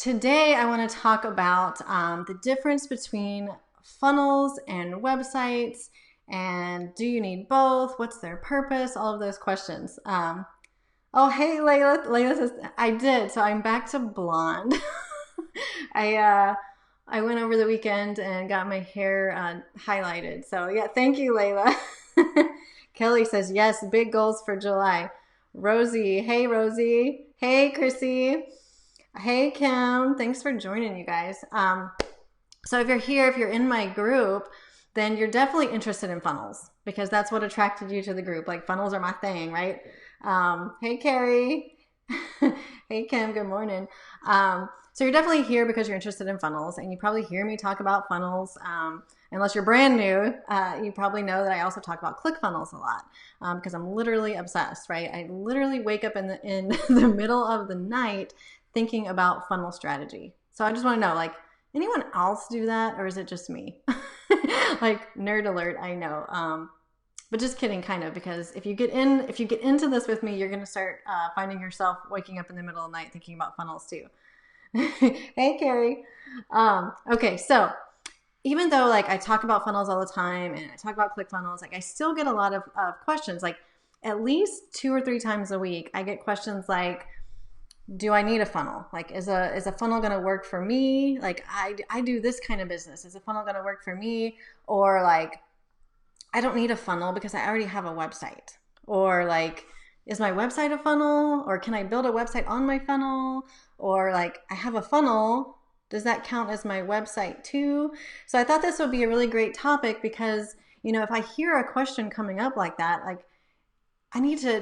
Today, I want to talk about the difference between funnels and websites, and do you need both? What's their purpose? All of those questions. Oh, hey, Layla. Layla says I did. So I'm back to blonde. I I went over the weekend and got my hair highlighted. So yeah, thank you, Layla. Kelly says yes. Big goals for July. Rosie, hey Rosie. Hey Chrissy. Hey Kim, thanks for joining, you guys. So if you're here, if you're in my group, then you're definitely interested in funnels because that's what attracted you to the group. Like funnels are my thing, right? Hey Carrie, hey Kim, good morning. So you're definitely here because you're interested in funnels, and you probably hear me talk about funnels. Unless you're brand new, you probably know that I also talk about ClickFunnels a lot because I'm literally obsessed, right? I literally wake up in the middle of the night thinking about funnel strategy. So I just want to know, like, anyone else do that, or is it just me? Like, nerd alert, I know. But just kidding, kind of, because if you get into this with me, you're gonna start finding yourself waking up in the middle of the night thinking about funnels too. Hey, Carrie. Okay, so even though like I talk about funnels all the time and I talk about ClickFunnels, like I still get a lot of questions. Like at least 2 or 3 times a week, I get questions like, do I need a funnel? Like, is a funnel going to work for me? Like, I do this kind of business. Is a funnel going to work for me? Or like, I don't need a funnel because I already have a website. Or like, is my website a funnel? Or can I build a website on my funnel? Or like, I have a funnel. Does that count as my website too? So I thought this would be a really great topic because, if I hear a question coming up like that, like I need to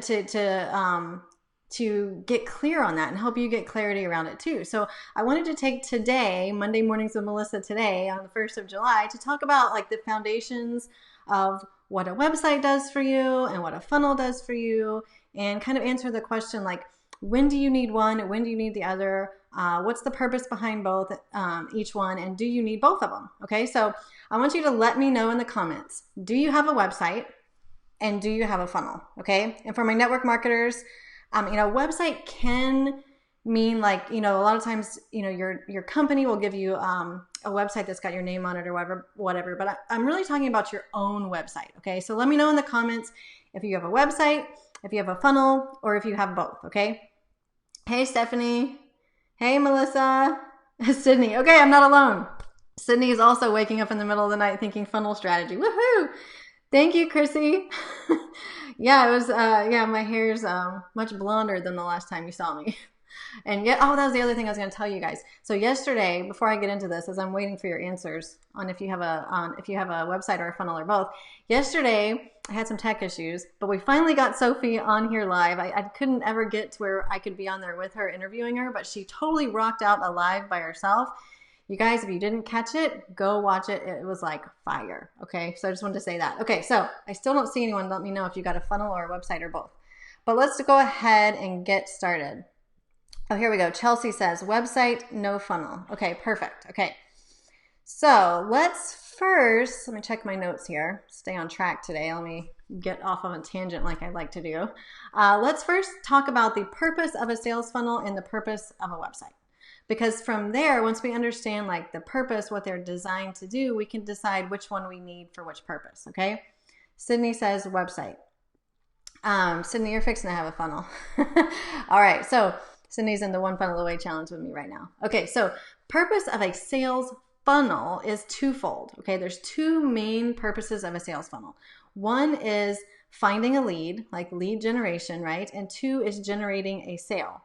get clear on that and help you get clarity around it too. So I wanted to take today, Monday Mornings with Melissa today on the 1st of July, to talk about like the foundations of what a website does for you and what a funnel does for you, and kind of answer the question like, when do you need one? When do you need the other? What's the purpose behind both, each one? And do you need both of them? Okay, so I want you to let me know in the comments, do you have a website and do you have a funnel? Okay, and for my network marketers, website can mean like, a lot of times, your company will give you a website that's got your name on it or whatever, but I'm really talking about your own website. Okay, so let me know in the comments if you have a website, if you have a funnel, or if you have both. Okay. Hey, Stephanie. Hey, Melissa. Sydney. Okay, I'm not alone. Sydney is also waking up in the middle of the night thinking funnel strategy. Woohoo! Thank you, Chrissy. Yeah, it was, my hair's much blonder than the last time you saw me. And yet, that was the other thing I was going to tell you guys. So yesterday, before I get into this, as I'm waiting for your answers on if you have a website or a funnel or both, yesterday I had some tech issues, but we finally got Sophie on here live. I couldn't ever get to where I could be on there with her interviewing her, but she totally rocked out a live by herself. You guys, if you didn't catch it, go watch it. It was like fire. Okay, so I just wanted to say that. Okay, so I still don't see anyone. Let me know if you got a funnel or a website or both. But let's go ahead and get started. Oh, here we go. Chelsea says, website, no funnel. Okay, perfect. Okay, so let me check my notes here. Stay on track today. Let me get off on a tangent like I like to do. Let's first talk about the purpose of a sales funnel and the purpose of a website. Because from there, once we understand like the purpose, what they're designed to do, we can decide which one we need for which purpose, okay? Sydney says website. Sydney, you're fixing to have a funnel. All right, so Sydney's in the One Funnel Away challenge with me right now. Okay, so purpose of a sales funnel is twofold, okay? There's two main purposes of a sales funnel. One is finding a lead, like lead generation, right? And two is generating a sale.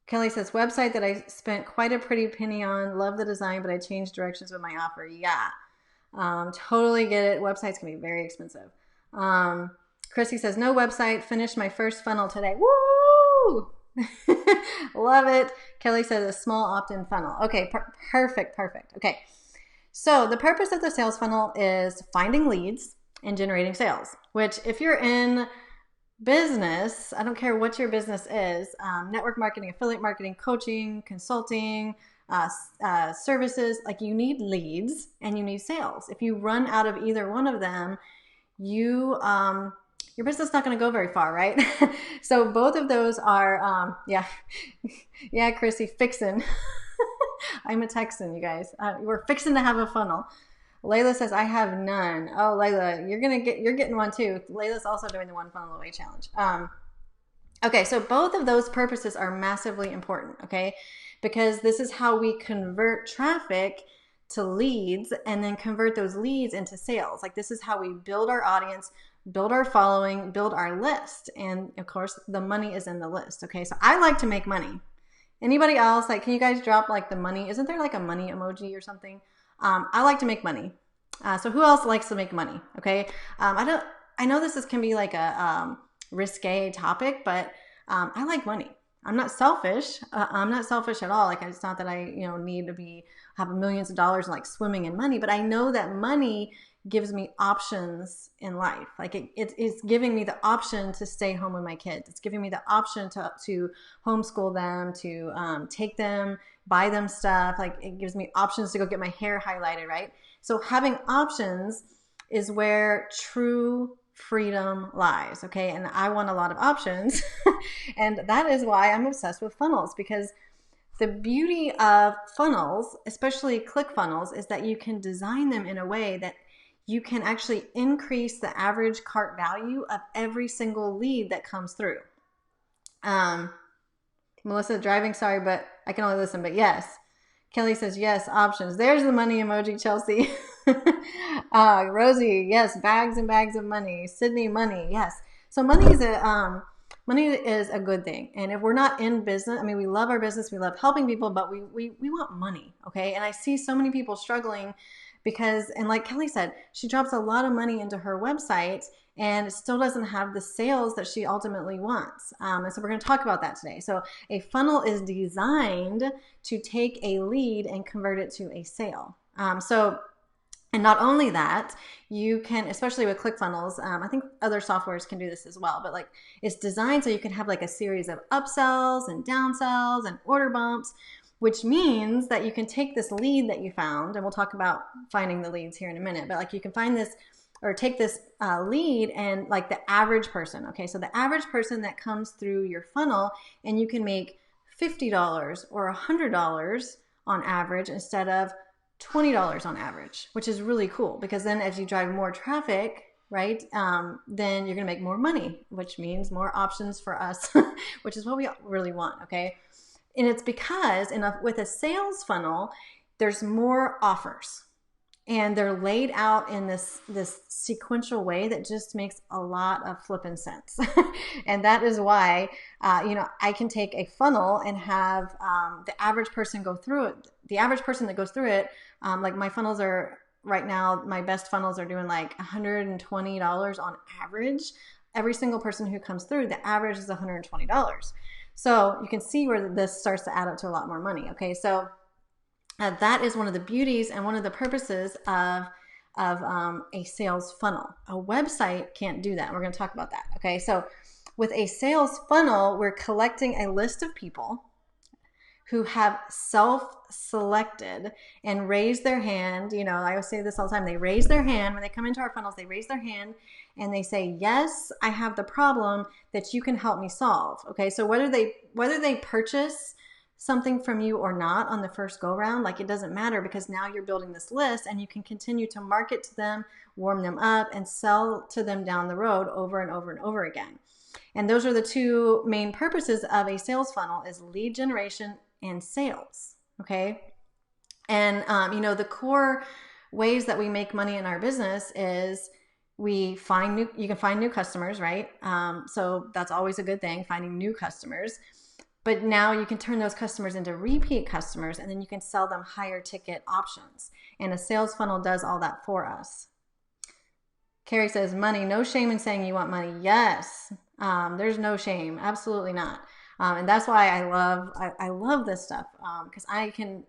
Kelly says, website that I spent quite a pretty penny on. Love the design, but I changed directions with my offer. Yeah, totally get it. Websites can be very expensive. Chrissy says, no website. Finished my first funnel today. Woo! Love it. Kelly says, a small opt-in funnel. Okay, perfect. Okay, so the purpose of the sales funnel is finding leads and generating sales, which if you're in business, I don't care what your business is, network marketing, affiliate marketing, coaching, consulting, services, like you need leads and you need sales. If you run out of either one of them, you your business is not going to go very far, right? So both of those are, yeah, Chrissy, fixin'. I'm a Texan, you guys. We're fixing to have a funnel. Layla says, I have none. Oh, Layla, you're getting one too. Layla's also doing the one funnel away challenge. Okay, so both of those purposes are massively important, okay? Because this is how we convert traffic to leads and then convert those leads into sales. Like this is how we build our audience, build our following, build our list. And of course, the money is in the list, okay? So I like to make money. Anybody else, like, can you guys drop like the money? Isn't there like a money emoji or something? I like to make money. So who else likes to make money? Okay. I know this can be like a risque topic, but I like money. I'm not selfish. I'm not selfish at all. Like it's not that I, need to have millions of dollars and like swimming in money, but I know that money gives me options in life. Like it's giving me the option to stay home with my kids. It's giving me the option to homeschool them, to take them, buy them stuff. Like it gives me options to go get my hair highlighted, right? So having options is where true freedom lies, okay? And I want a lot of options. And that is why I'm obsessed with funnels, because the beauty of funnels, especially ClickFunnels, is that you can design them in a way that you can actually increase the average cart value of every single lead that comes through. Melissa, driving, sorry, but I can only listen, but yes. Kelly says, yes, options. There's the money emoji, Chelsea. Rosie, yes, bags and bags of money. Sydney, money, yes. So money is a good thing. And if we're not in business, I mean, we love our business, we love helping people, but we want money, okay? And I see so many people struggling because, and like Kelly said, she drops a lot of money into her website and still doesn't have the sales that she ultimately wants. And so we're going to talk about that today. So a funnel is designed to take a lead and convert it to a sale. And not only that, you can, especially with ClickFunnels, I think other softwares can do this as well, but like it's designed so you can have like a series of upsells and downsells and order bumps, which means that you can take this lead that you found, and we'll talk about finding the leads here in a minute, but like you can find this or take this lead and like the average person, okay? So the average person that comes through your funnel, and you can make $50 or $100 on average instead of $20 on average, which is really cool because then as you drive more traffic, right, then you're gonna make more money, which means more options for us, which is what we really want, okay? And it's because with a sales funnel, there's more offers and they're laid out in this sequential way that just makes a lot of flippin' sense. And that is why, I can take a funnel and have the average person go through it. The average person that goes through it, like my funnels are right now, my best funnels are doing like $120 on average. Every single person who comes through, the average is $120. So you can see where this starts to add up to a lot more money. Okay, so that is one of the beauties and one of the purposes of a sales funnel. A website can't do that. We're going to talk about that. Okay, so with a sales funnel, we're collecting a list of people who have self-selected and raised their hand. I always say this all the time. They raise their hand when they come into our funnels. They raise their hand and they say, yes, I have the problem that you can help me solve. Okay, so whether they purchase something from you or not on the first go round, like it doesn't matter because now you're building this list and you can continue to market to them, warm them up, and sell to them down the road over and over and over again. And those are the two main purposes of a sales funnel: is lead generation and sales. Okay. And, the core ways that we make money in our business is you can find new customers, right? So that's always a good thing, finding new customers. But now you can turn those customers into repeat customers, and then you can sell them higher ticket options. And a sales funnel does all that for us. Carrie says, money, no shame in saying you want money. Yes, there's no shame. Absolutely not. And that's why I love this stuff, because I can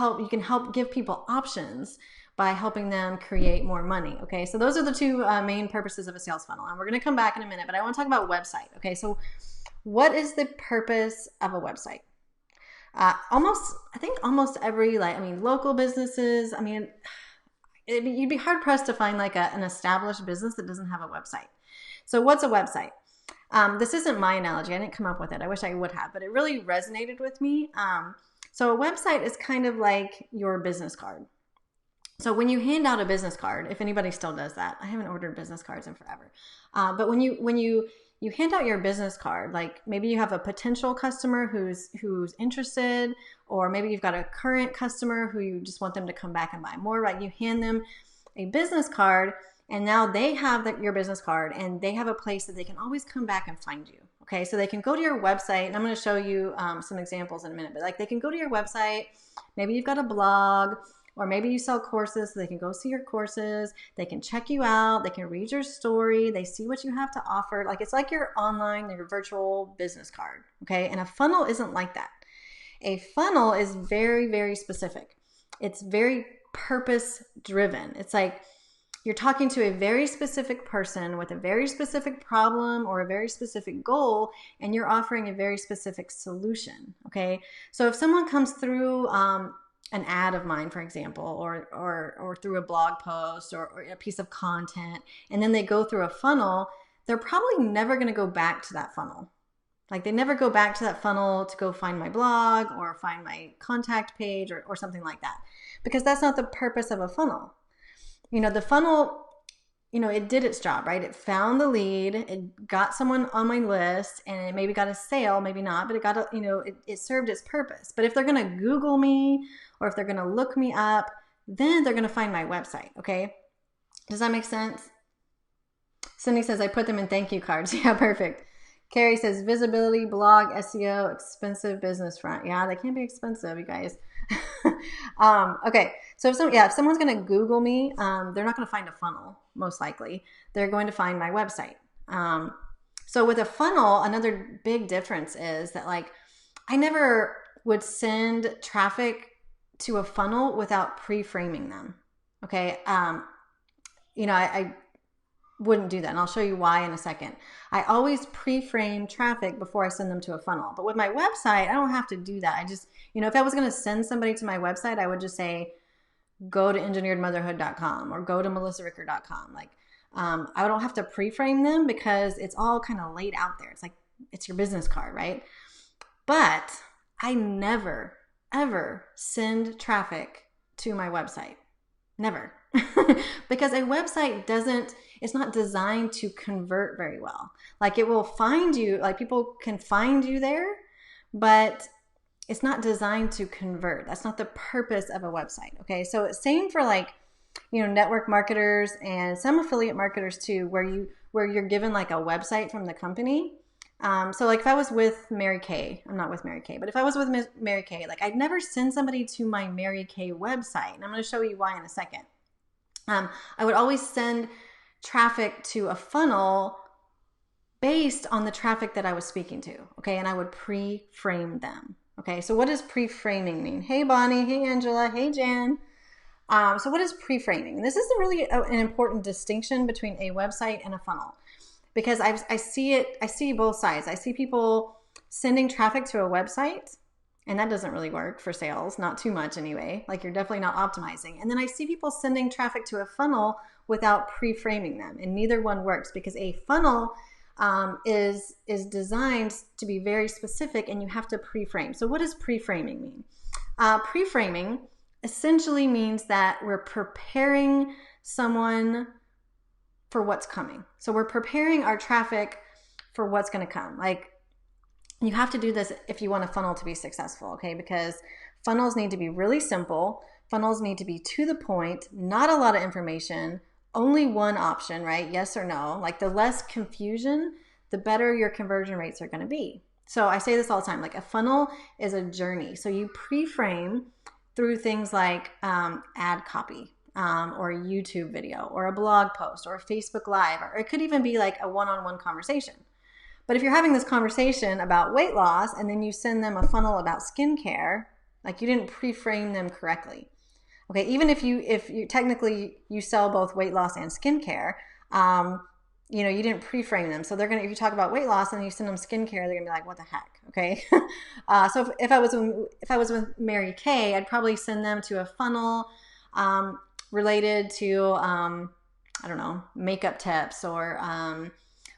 you can help give people options by helping them create more money. Okay, so those are the two main purposes of a sales funnel. And we're going to come back in a minute, but I want to talk about website. Okay, so what is the purpose of a website? I think almost every, local businesses, you'd be hard pressed to find like an established business that doesn't have a website. So what's a website? This isn't my analogy. I didn't come up with it. I wish I would have, but it really resonated with me. So a website is kind of like your business card. So when you hand out a business card, if anybody still does that, I haven't ordered business cards in forever. But when you hand out your business card, like maybe you have a potential customer who's interested, or maybe you've got a current customer who you just want them to come back and buy more, right? You hand them a business card, and now they have your business card, and they have a place that they can always come back and find you. Okay, so they can go to your website, and I'm going to show you some examples in a minute, but like they can go to your website, maybe you've got a blog, or maybe you sell courses, so they can go see your courses, they can check you out, they can read your story, they see what you have to offer. Like it's like your online, your virtual business card, okay? And a funnel isn't like that. A funnel is very, very specific. It's very purpose driven. It's like you're talking to a very specific person with a very specific problem or a very specific goal, and you're offering a very specific solution, okay? So if someone comes through an ad of mine, for example, or through a blog post or a piece of content, and then they go through a funnel, they're probably never going to go back to that funnel. Like they never go back to that funnel to go find my blog or find my contact page or something like that, because that's not the purpose of a funnel. The funnel, it did its job, right? It found the lead, it got someone on my list, and it maybe got a sale, maybe not, but it got it served its purpose. But if they're going to Google me, or if they're going to look me up, then they're going to find my website, okay? Does that make sense? Cindy says, I put them in thank you cards. Yeah, perfect. Carrie says, visibility, blog, SEO, expensive business front. Yeah, they can be expensive, you guys. Okay, so if someone's going to Google me, they're not going to find a funnel, most likely. They're going to find my website. So with a funnel, another big difference is that like I never would send traffic to a funnel without pre-framing them. Okay, I wouldn't do that, and I'll show you why in a second. I always pre-frame traffic before I send them to a funnel. But with my website, I don't have to do that. I just, if I was going to send somebody to my website, I would just say, go to engineeredmotherhood.com or go to melissaricker.com. Like, I don't have to pre-frame them because it's all kind of laid out there. It's like, it's your business card, right? But I never, ever send traffic to my website. Never. Because a website it's not designed to convert very well. Like it will find you, like people can find you there, but it's not designed to convert. That's not the purpose of a website. Okay. So same for like, network marketers and some affiliate marketers too, where you're given like a website from the company. So like if I was with Mary Kay, I'm not with Mary Kay, but if I was with Mary Kay, like I'd never send somebody to my Mary Kay website. And I'm going to show you why in a second. I would always send traffic to a funnel based on the traffic that I was speaking to. Okay. And I would pre-frame them. Okay. So what does pre-framing mean? Hey, Bonnie. Hey, Angela. Hey, Jan. So what is pre-framing? This is really an important distinction between a website and a funnel, because I see both sides. I see people sending traffic to a website, and that doesn't really work for sales, not too much anyway. Like you're definitely not optimizing. And then I see people sending traffic to a funnel without pre-framing them, and neither one works, because a funnel is designed to be very specific, and you have to pre-frame. So what does pre-framing mean? Pre-framing essentially means that we're preparing someone for what's coming. So we're preparing our traffic for what's going to come. Like you have to do this if you want a funnel to be successful, okay? Because funnels need to be really simple. Funnels need to be to the point, not a lot of information, only one option, right? Yes or no. Like the less confusion, the better your conversion rates are going to be. So I say this all the time, like a funnel is a journey. So you pre-frame through things like ad copy or a YouTube video or a blog post or a Facebook Live, or it could even be like a one-on-one conversation. But if you're having this conversation about weight loss and then you send them a funnel about skincare, like you didn't pre-frame them correctly. Okay, even if you technically you sell both weight loss and skincare, you didn't pre-frame them. So if you talk about weight loss and you send them skincare, they're gonna be like, what the heck? Okay. So if I was with Mary Kay, I'd probably send them to a funnel related to I don't know, makeup tips or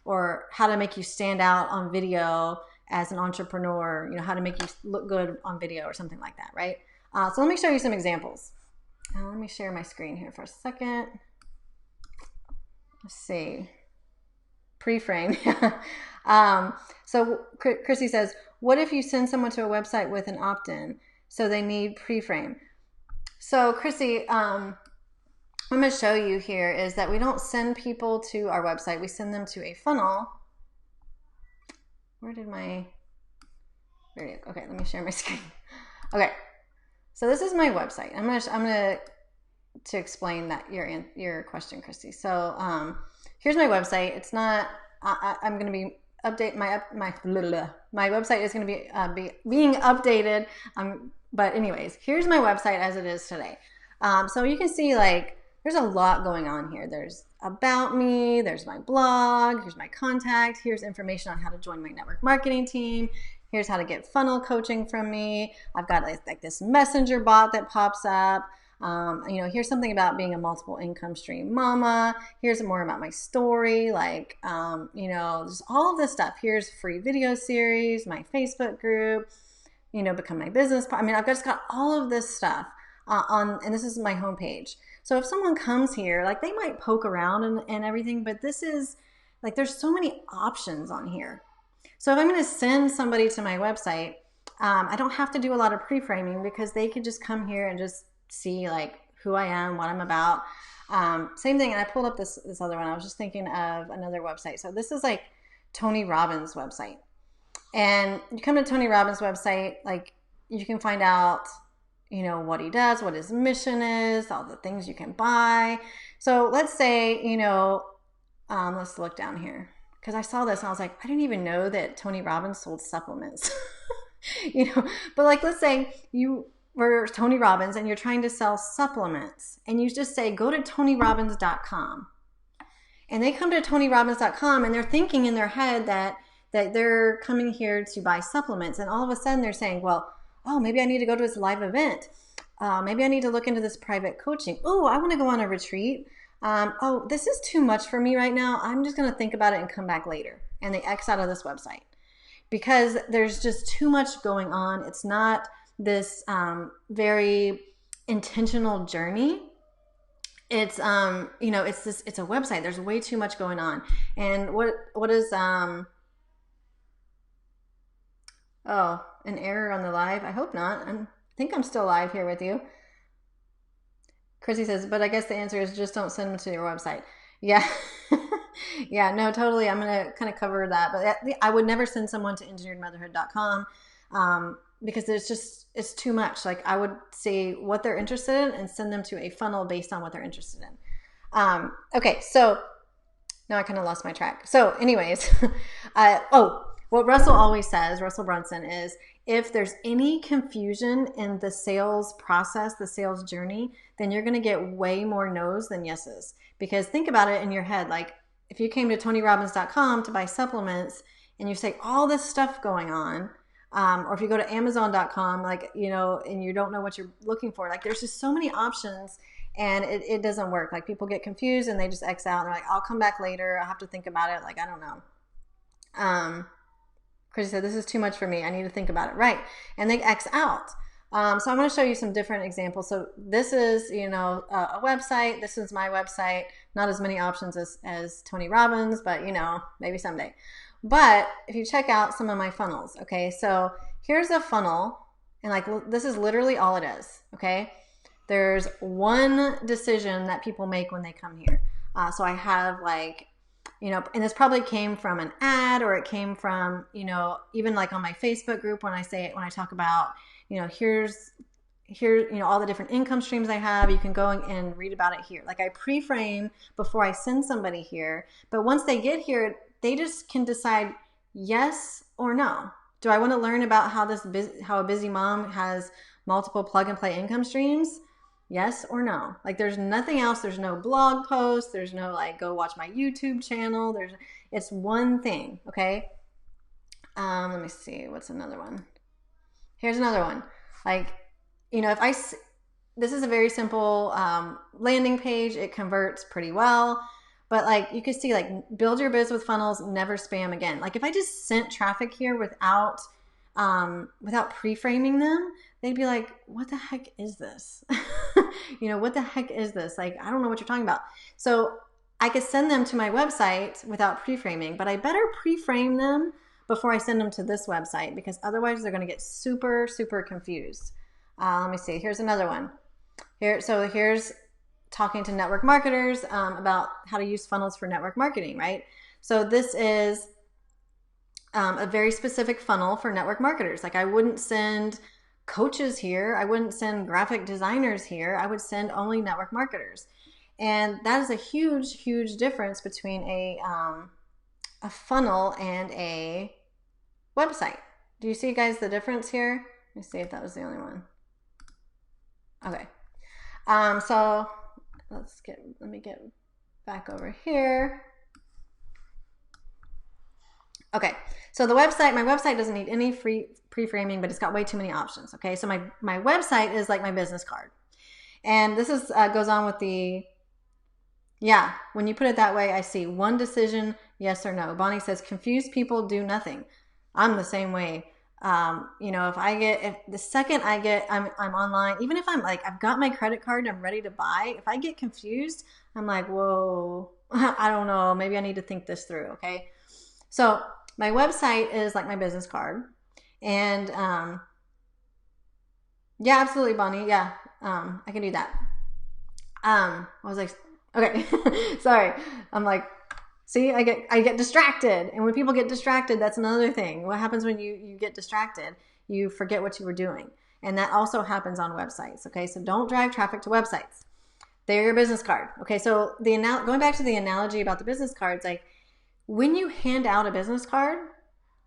or how to make you stand out on video as an entrepreneur, you know, how to make you look good on video or something like that, right? So let me show you some examples. Let me share my screen here for a second. Let's see. Pre-frame. So Chrissy says, what if you send someone to a website with an opt-in, so they need pre-frame? So Chrissy, what I'm going to show you here is that we don't send people to our website. We send them to a funnel. Where did my, okay, let me share my screen. Okay, so this is my website. I'm gonna to explain that your question, Christy. So here's my website. It's not. I'm gonna be update my website is gonna be being updated. But anyways, here's my website as it is today. So you can see, like, there's a lot going on here. There's about me, there's my blog, here's my contact, here's information on how to join my network marketing team, here's how to get funnel coaching from me. I've got like this messenger bot that pops up. You know, here's something about being a multiple income stream mama. Here's more about my story, like, you know, just all of this stuff. Here's free video series, my Facebook group, you know, become my business. I mean, I've just got all of this stuff and this is my homepage. So if someone comes here, like, they might poke around and everything, but this is like, there's so many options on here. So if I'm going to send somebody to my website, I don't have to do a lot of pre-framing, because they could just come here and just see, like, who I am, what I'm about. Same thing. And I pulled up this other one. I was just thinking of another website. So this is like Tony Robbins' website. And you come to Tony Robbins' website, like, you can find out, you know, what he does, what his mission is, all the things you can buy. So let's say, you know, let's look down here, because I saw this and I was like, I didn't even know that Tony Robbins sold supplements. You know, but like, let's say you were Tony Robbins and you're trying to sell supplements, and you just say, go to TonyRobbins.com. And they come to TonyRobbins.com and they're thinking in their head that they're coming here to buy supplements. And all of a sudden they're saying, well, oh, maybe I need to go to this live event. Maybe I need to look into this private coaching. Oh, I want to go on a retreat. Oh, this is too much for me right now. I'm just going to think about it and come back later. And they X out of this website, because there's just too much going on. It's not this very intentional journey. It's, you know, it's a website. There's way too much going on. And what is, oh, an error on the live? I hope not. I think I'm still live here with you. Chrissy says, but I guess the answer is just don't send them to your website. Yeah. Yeah, no, totally. I'm going to kind of cover that. But I would never send someone to engineeredmotherhood.com because it's too much. Like, I would say what they're interested in and send them to a funnel based on what they're interested in. Okay, so now I kind of lost my track. So anyways, what Russell always says, Russell Brunson, is if there's any confusion in the sales process, the sales journey, then you're going to get way more no's than yeses. Because think about it in your head. Like, if you came to TonyRobbins.com to buy supplements and you say all this stuff going on, or if you go to Amazon.com, like, you know, and you don't know what you're looking for, like, there's just so many options, and it doesn't work. Like, people get confused and they just X out and they're like, I'll come back later. I'll have to think about it. Like, I don't know. Chrissy said, this is too much for me. I need to think about it. Right. And they X out. So I'm going to show you some different examples. So this is, you know, a website. This is my website. Not as many options as Tony Robbins, but, you know, maybe someday. But if you check out some of my funnels, okay, so here's a funnel, and like, this is literally all it is, okay? There's one decision that people make when they come here. So I have, like, you know, and this probably came from an ad, or it came from, you know, even like on my Facebook group when I talk about, you know, here, you know, all the different income streams I have. You can go and read about it here. Like, I pre-frame before I send somebody here, but once they get here, they just can decide yes or no. Do I want to learn about how a busy mom has multiple plug and play income streams? Yes or no? Like, there's nothing else. There's no blog post. There's no, like, go watch my YouTube channel. It's one thing. Okay. Let me see. What's another one? Here's another one. Like, you know, this is a very simple landing page. It converts pretty well. But like you could see, like build your biz with funnels, never spam again. Like if I just sent traffic here without pre-framing them, they'd be like, what the heck is this? What the heck is this? Like, I don't know what you're talking about. So I could send them to my website without pre-framing, but I better pre-frame them before I send them to this website, because otherwise they're going to get super, super confused. Let me see. Here's another one. Here's talking to network marketers about how to use funnels for network marketing, right? So this is a very specific funnel for network marketers. Like I wouldn't send coaches here. I wouldn't send graphic designers here. I would send only network marketers. And that is a huge, huge difference between a funnel and a website. Do you see, guys, the difference here? Let me see if that was the only one. Okay. So let me get back over here. Okay, so my website doesn't need any pre-framing, but it's got way too many options. Okay, so my website is like my business card. And this is goes on with when you put it that way, I see one decision, yes or no. Bonnie says, confused people do nothing. I'm the same way. If the second I'm online, even if I'm like, I've got my credit card and I'm ready to buy, if I get confused, I'm like, whoa, I don't know. Maybe I need to think this through. Okay. So my website is like my business card. And, yeah, absolutely, Bonnie. Yeah. I can do that. I was like, okay, sorry. I'm like, see, I get distracted. And when people get distracted, that's another thing. What happens when you get distracted? You forget what you were doing. And that also happens on websites. Okay, so don't drive traffic to websites. They're your business card. Okay, so going back to the analogy about the business cards, like when you hand out a business card,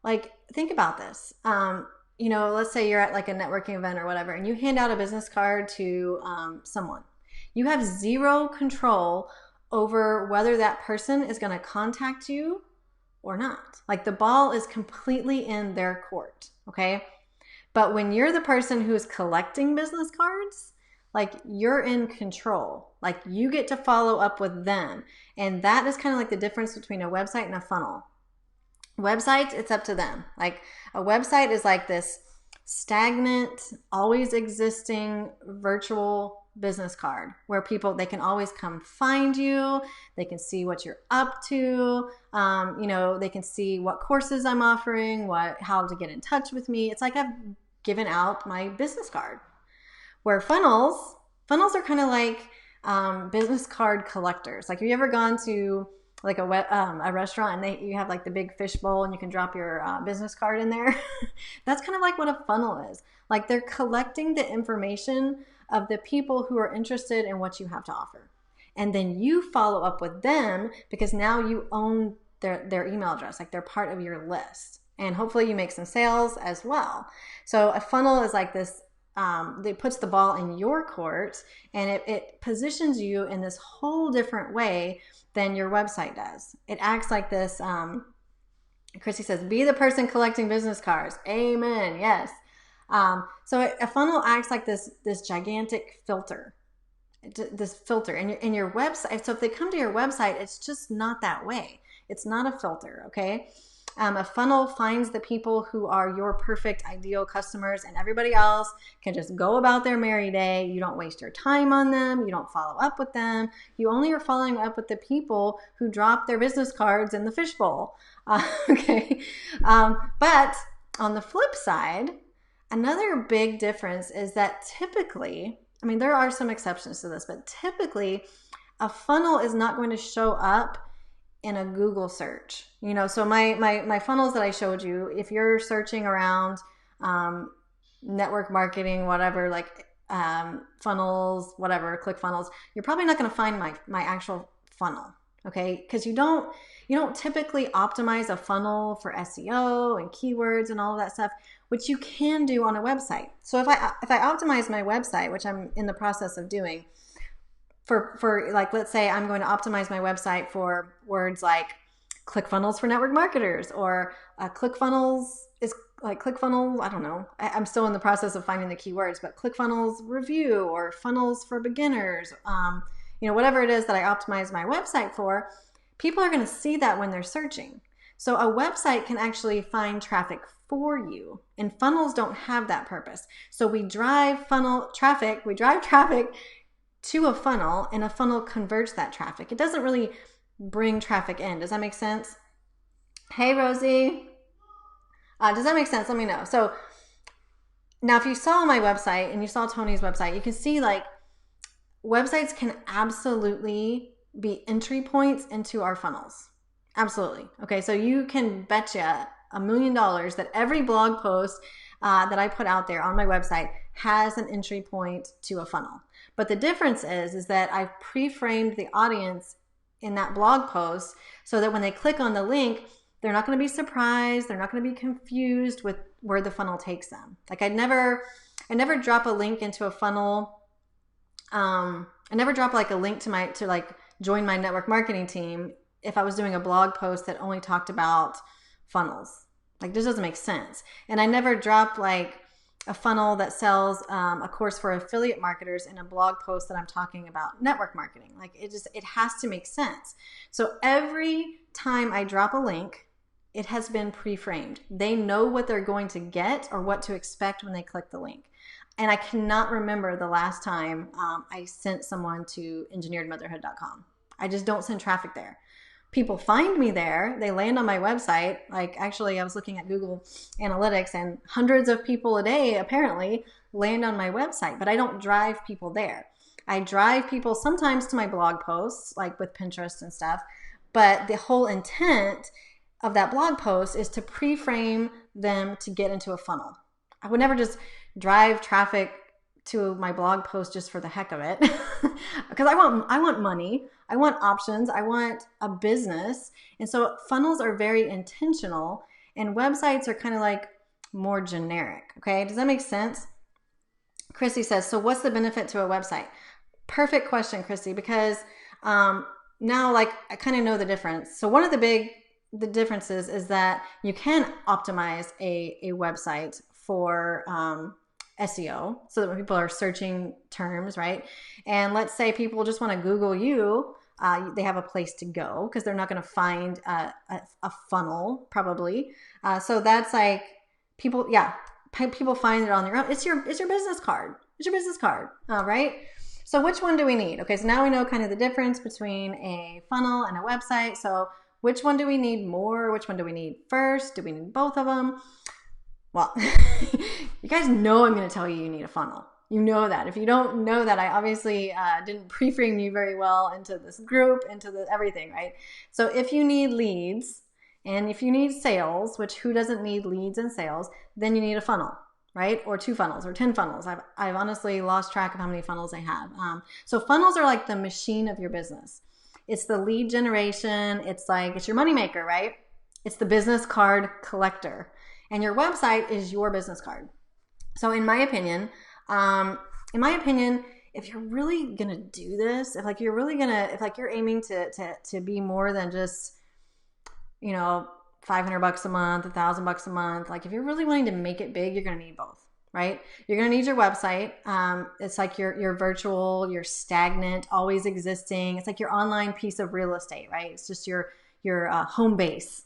like think about this. Let's say you're at like a networking event or whatever, and you hand out a business card to someone. You have zero control over whether that person is going to contact you or not. Like the ball is completely in their court, okay? But when you're the person who's collecting business cards, like you're in control. Like you get to follow up with them. And that is kind of like the difference between a website and a funnel. Websites, it's up to them. Like a website is like this stagnant, always existing virtual business card where they can always come find you. They can see what you're up to. They can see what courses I'm offering, how to get in touch with me. It's like I've given out my business card. Where funnels are kind of like business card collectors. Like have you ever gone to like a restaurant and you have like the big fish bowl and you can drop your business card in there? That's kind of like what a funnel is. Like they're collecting the information of the people who are interested in what you have to offer. And then you follow up with them because now you own their email address, like they're part of your list. And hopefully you make some sales as well. So a funnel is like this, it puts the ball in your court and it positions you in this whole different way than your website does. It acts like this, Chrissy says, be the person collecting business cards. Amen, yes. So a funnel acts like this gigantic filter, in your website. So if they come to your website, it's just not that way. It's not a filter, okay? A funnel finds the people who are your perfect ideal customers, and everybody else can just go about their merry day. You don't waste your time on them. You don't follow up with them. You only are following up with the people who drop their business cards in the fishbowl. Okay. But on the flip side, another big difference is that typically, I mean, there are some exceptions to this, but typically a funnel is not going to show up in a Google search. So my funnels that I showed you, if you're searching around network marketing, whatever, like funnels, whatever, ClickFunnels, you're probably not going to find my actual funnel, okay? Because you don't typically optimize a funnel for SEO and keywords and all of that stuff, which you can do on a website. So if I optimize my website, which I'm in the process of doing, for like, let's say I'm going to optimize my website for words like ClickFunnels for network marketers, or ClickFunnels is like ClickFunnels, I don't know. I'm still in the process of finding the keywords, but ClickFunnels review or funnels for beginners, whatever it is that I optimize my website for, people are going to see that when they're searching. So a website can actually find traffic for you, and funnels don't have that purpose. So we drive traffic to a funnel, and a funnel converts that traffic. It doesn't really bring traffic in. Does that make sense? Hey, Rosie. Does that make sense? Let me know. So now if you saw my website and you saw Tony's website, you can see like websites can absolutely be entry points into our funnels. Absolutely. Okay, so you can betcha $1 million that every blog post that I put out there on my website has an entry point to a funnel. But the difference is that I've pre-framed the audience in that blog post so that when they click on the link, they're not going to be surprised. They're not going to be confused with where the funnel takes them. Like I never drop a link into a funnel. I never drop like a link to like join my network marketing team if I was doing a blog post that only talked about funnels. Like this doesn't make sense. And I never drop like a funnel that sells a course for affiliate marketers in a blog post that I'm talking about network marketing. Like it has to make sense. So every time I drop a link, it has been pre-framed. They know what they're going to get or what to expect when they click the link. And I cannot remember the last time I sent someone to engineeredmotherhood.com. I just don't send traffic there. People find me there. They land on my website. Like actually, I was looking at Google Analytics and hundreds of people a day apparently land on my website, but I don't drive people there. I drive people sometimes to my blog posts, like with Pinterest and stuff, but the whole intent of that blog post is to pre-frame them to get into a funnel. I would never just drive traffic to my blog post just for the heck of it because I want money. I want options. I want a business. And so funnels are very intentional and websites are kind of like more generic. Okay. Does that make sense? Christy says, so what's the benefit to a website? Perfect question, Christy, because now like I kind of know the difference. So one of the differences is that you can optimize a website for SEO so that when people are searching terms, right? And let's say people just want to Google you, they have a place to go because they're not going to find a funnel probably. So that's like people find it on their own. It's your business card. It's your business card, right? So which one do we need? Okay, so now we know kind of the difference between a funnel and a website. So which one do we need more? Which one do we need first? Do we need both of them? Well, you guys know I'm going to tell you need a funnel. You know that. If you don't know that, I obviously didn't pre-frame you very well into this group, into everything, right? So if you need leads and if you need sales, which who doesn't need leads and sales, then you need a funnel, right? Or 2 funnels or 10 funnels. I've honestly lost track of how many funnels I have. So funnels are like the machine of your business. It's the lead generation. It's your moneymaker, right? It's the business card collector. And your website is your business card. So in my opinion, if you're really gonna do this, if you're aiming to be more than just, $500 a month, $1,000 a month, like if you're really wanting to make it big, you're gonna need both, right? You're gonna need your website. It's like your virtual, your stagnant, always existing. It's like your online piece of real estate, right? It's just your home base.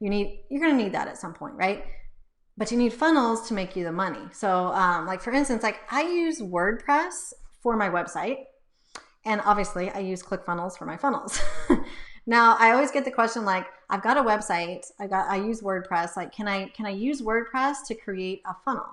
You're going to need that at some point, right? But you need funnels to make you the money. So like for instance, like I use WordPress for my website, and obviously I use ClickFunnels for my funnels. Now I always get the question like, I've got a website, I use WordPress, like can I use WordPress to create a funnel?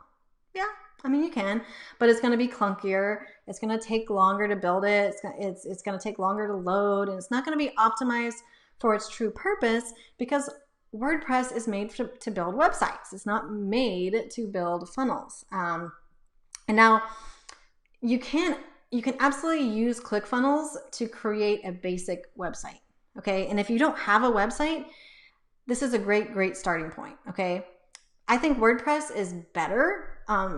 Yeah, I mean you can, but it's going to be clunkier. It's going to take longer to build it. It's going to take longer to load, and it's not going to be optimized for its true purpose because WordPress is made to build websites. It's not made to build funnels. And now you can absolutely use ClickFunnels to create a basic website. Okay. And if you don't have a website, this is a great starting point. Okay. I think WordPress is better.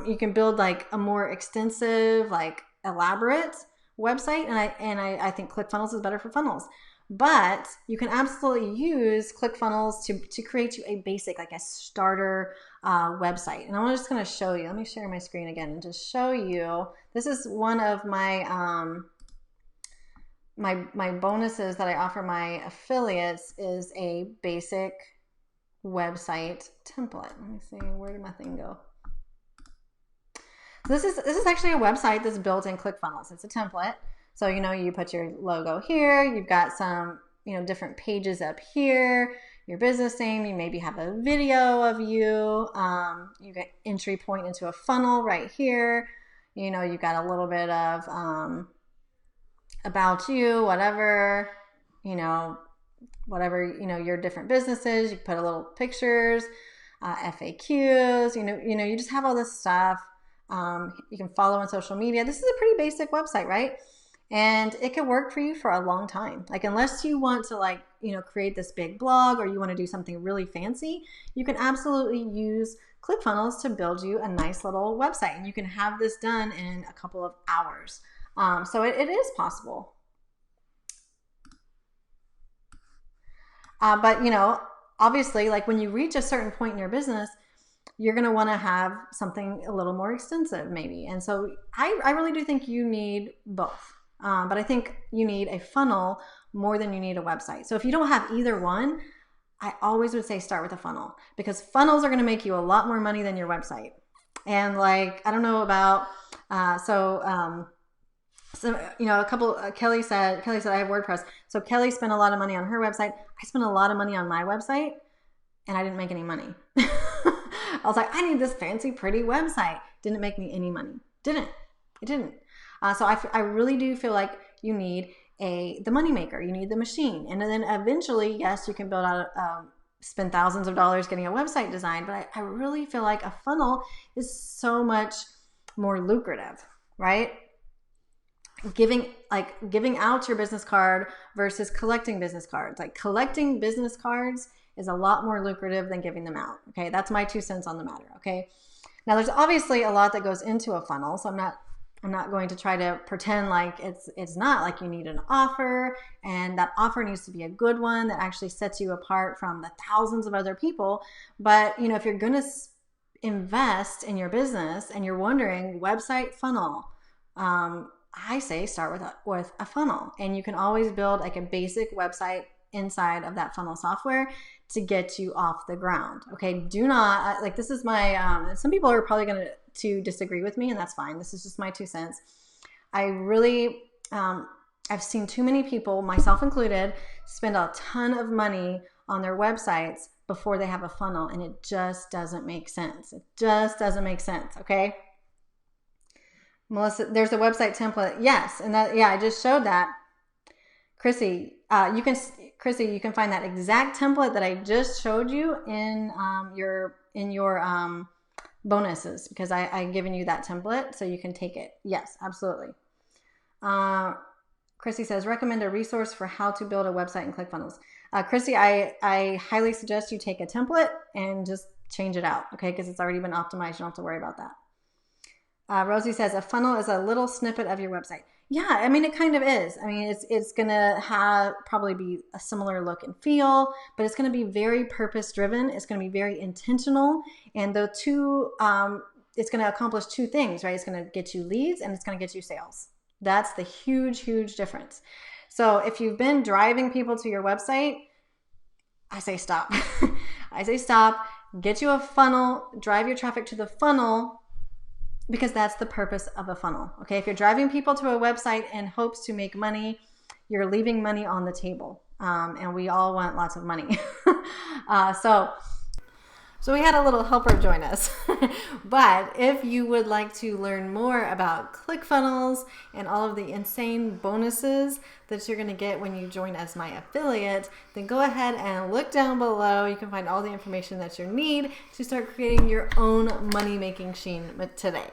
You can build like a more extensive, like elaborate website. And I think ClickFunnels is better for funnels. But you can absolutely use ClickFunnels to create you a basic, like a starter website. And I'm just going to show you. Let me share my screen again and just show you. This is one of my my bonuses that I offer my affiliates is a basic website template. Let me see, where did my thing go? So this is actually a website that's built in ClickFunnels. It's a template. So, you put your logo here, you've got some, different pages up here, your business name, you maybe have a video of you, you get entry point into a funnel right here, you've got a little bit of about you, whatever, your different businesses, you put a little pictures, FAQs, you just have all this stuff. You can follow on social media. This is a pretty basic website, right? And it can work for you for a long time. Like, unless you want to create this big blog or you want to do something really fancy, you can absolutely use ClickFunnels to build you a nice little website. And you can have this done in a couple of hours. So it is possible. But, obviously, like when you reach a certain point in your business, you're going to want to have something a little more extensive maybe. And so I really do think you need both. But I think you need a funnel more than you need a website. So if you don't have either one, I always would say start with a funnel, because funnels are going to make you a lot more money than your website. And I don't know about, a couple, Kelly said I have WordPress. So Kelly spent a lot of money on her website. I spent a lot of money on my website and I didn't make any money. I was like, I need this fancy, pretty website. Didn't make me any money. It didn't. So I really do feel like you need the moneymaker. You need the machine. And then eventually, yes, you can build out, spend thousands of dollars getting a website designed. But I really feel like a funnel is so much more lucrative, right? Giving out your business card versus collecting business cards. Like, collecting business cards is a lot more lucrative than giving them out. Okay, that's my 2 cents on the matter. Okay, now there's obviously a lot that goes into a funnel, so I'm not going to try to pretend like it's not. Like, you need an offer, and that offer needs to be a good one that actually sets you apart from the thousands of other people. But if you're going to invest in your business and you're wondering website, funnel, I say start with a funnel, and you can always build like a basic website inside of that funnel software to get you off the ground. Okay, do not this is my some people are probably going to disagree with me, and that's fine. This is just my 2 cents. I really I've seen too many people, myself included, spend a ton of money on their websites before they have a funnel, and it just doesn't make sense. It just doesn't make sense. Okay, Melissa, there's a website template. Yes, and I just showed that. Chrissy, you can find that exact template that I just showed you in your bonuses, because I've given you that template so you can take it. Yes, absolutely. Chrissy says, recommend a resource for how to build a website in ClickFunnels. Chrissy, I highly suggest you take a template and just change it out, okay? Because it's already been optimized. You don't have to worry about that. Rosie says, a funnel is a little snippet of your website. Yeah, I mean, it kind of is. I mean, it's going to probably be a similar look and feel, but it's going to be very purpose driven. It's going to be very intentional. And the two, it's going to accomplish two things, right? It's going to get you leads and it's going to get you sales. That's the huge, huge difference. So if you've been driving people to your website, I say stop. I say stop, get you a funnel, drive your traffic to the funnel, because that's the purpose of a funnel. Okay, if you're driving people to a website in hopes to make money, you're leaving money on the table. And we all want lots of money. So we had a little helper join us. But if you would like to learn more about ClickFunnels and all of the insane bonuses that you're going to get when you join as my affiliate, then go ahead and look down below. You can find all the information that you need to start creating your own money-making machine today.